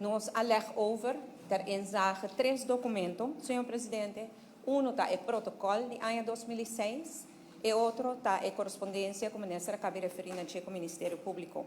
Nós alega over ter inzage 3 documentos, senhor presidente. Um está o protocolo de ano 2006 e outro está a correspondência que o ministro acaba de referir com o Ministério Público.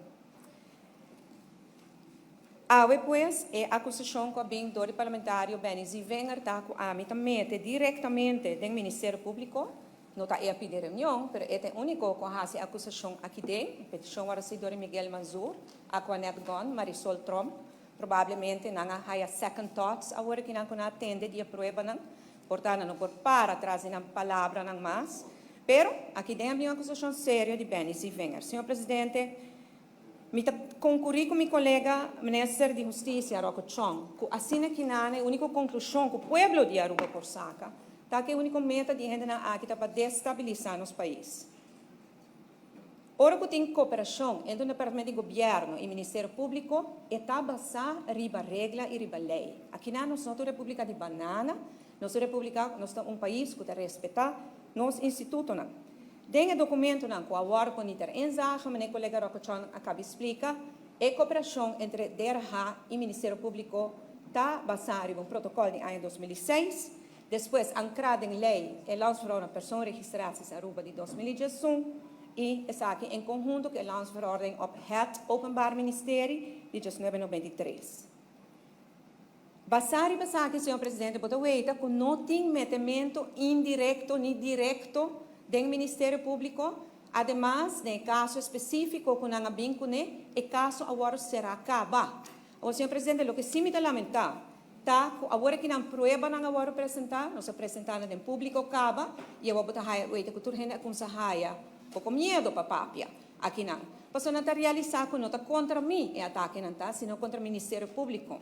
Depois, a acusação que vem do parlamentário Benny Wenger está com a mete diretamente do Ministério Público, não está a pedir reunião, mas é o único que faz a acusação aqui dentro, a petição para o senhor Miguel Manzur, a Juanette Gon, Marisol Trump, provavelmente não há second thoughts, agora que não atende de prova, portanto, não pode para atrás na palavra não mais, pero aqui dentro é uma acusação séria de Benny Wenger. Senhor presidente, me concorri com meu colega ministro de Justiça, Rocco Chong, que assim que não é a única conclusão que o povo de Aruba por saca, tá que a única meta de gente na aqui para destabilizar nos países. Ora que tem cooperação entre o Departamento de Governo e o Ministério Público, está basada riba regra e riba lei. Aqui não nós somos uma república de banana, nós somos um país que respeita nos institutos. Tem documento que agora com o enzage, meu colega Rocco Chong acaba de explicar, a cooperação entre DRH e o Ministério Público está basada em um protocolo de ano 2006, depois ancrado em lei e lançado uma pessoa registrada em Aruba de 2011 e está aqui em conjunto com a lançverordening op het Openbaar Ministerie de 1993. Basado aqui, senhor presidente, você vê que não tem metimento indireto nem direto do Ministério Público, además, no caso específico que não vincule, o caso agora será acaba. Senhor presidente, o que sim me lamentar, tá? Agora que não prova não agora apresentar, nós apresentamos em público acaba e eu vou botar que tudo gente aconselha, pouco medo para papia, aqui não. Mas não está realizando que não está contra mim, é ataque não está, sino contra o Ministério Público.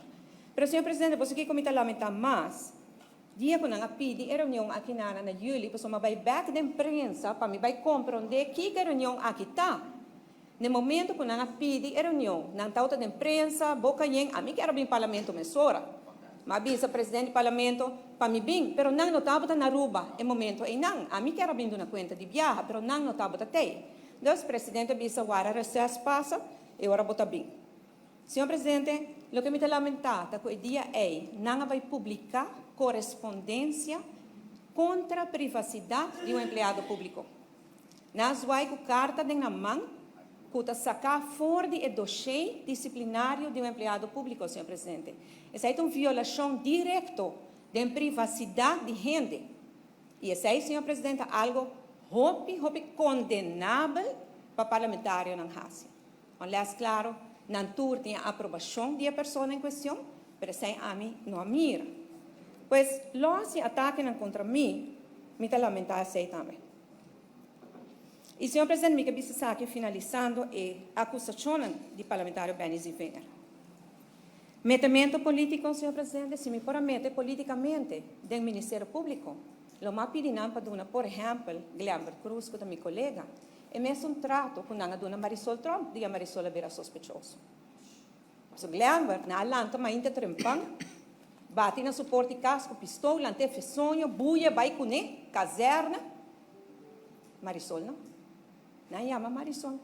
Mas, senhor presidente, você que me lamentar mais, dia que não pedi a reunião aqui na Juli, para eu vai back da imprensa, para me vai compreender que a reunião aqui está. No momento que não pedi a reunião, não está da imprensa, boca yen, a mim que era bem parlamento mesora, mas avisa presidente do parlamento para me bem, pero não estava na Aruba, em momento e não, a mim que era bem na conta de viagem, pero não estava até. Então, o presidente avisa agora recesso passa, e agora bota bem. Senhor presidente, o que me lamentar é que o dia não vai publicar correspondência contra a privacidade de um empregado público. Nós vai com carta na mão, que está sacar fora do dossiê disciplinário de um empregado público, senhor presidente. Essa é uma violação direta da privacidade de gente. E essa é, senhor presidente, algo condenável para parlamentário não raça. Mas, claro, não tem a aprovação da pessoa em questão, mas sem a mim não mira. Pois, los ataques contra mim, me lamentar assim também. E, senhor presidente, me cabeça aqui finalizando a acusação do parlamentário Benny Wenger. Metimento político, senhor presidente, se me promete politicamente do Ministério Público, o mais pedinam para dar, por exemplo, Guilherme Cruz, que é meu colega, é mesmo trato com a dona Marisol Trump, de a Marisol era sospechoso. So, Guilherme, na Atlanta, mas ainda trempão, bate na suporte casco, pistola, ante fesonho, buia, vai com caserna. Marisol, não? Não chama Marisol.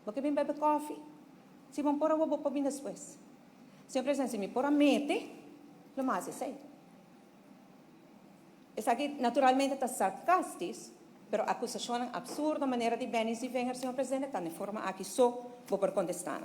Porque vem beber coffee. Se vão pôr, eu vou pôr bem depois. Senhor presidente, se me pôr a mete, o mais é sei. Essa aqui, naturalmente, está sarcástico, mas a acusação absurda, maneira de Benny Wenger, senhor presidente, está de forma aqui só, vou por contestar.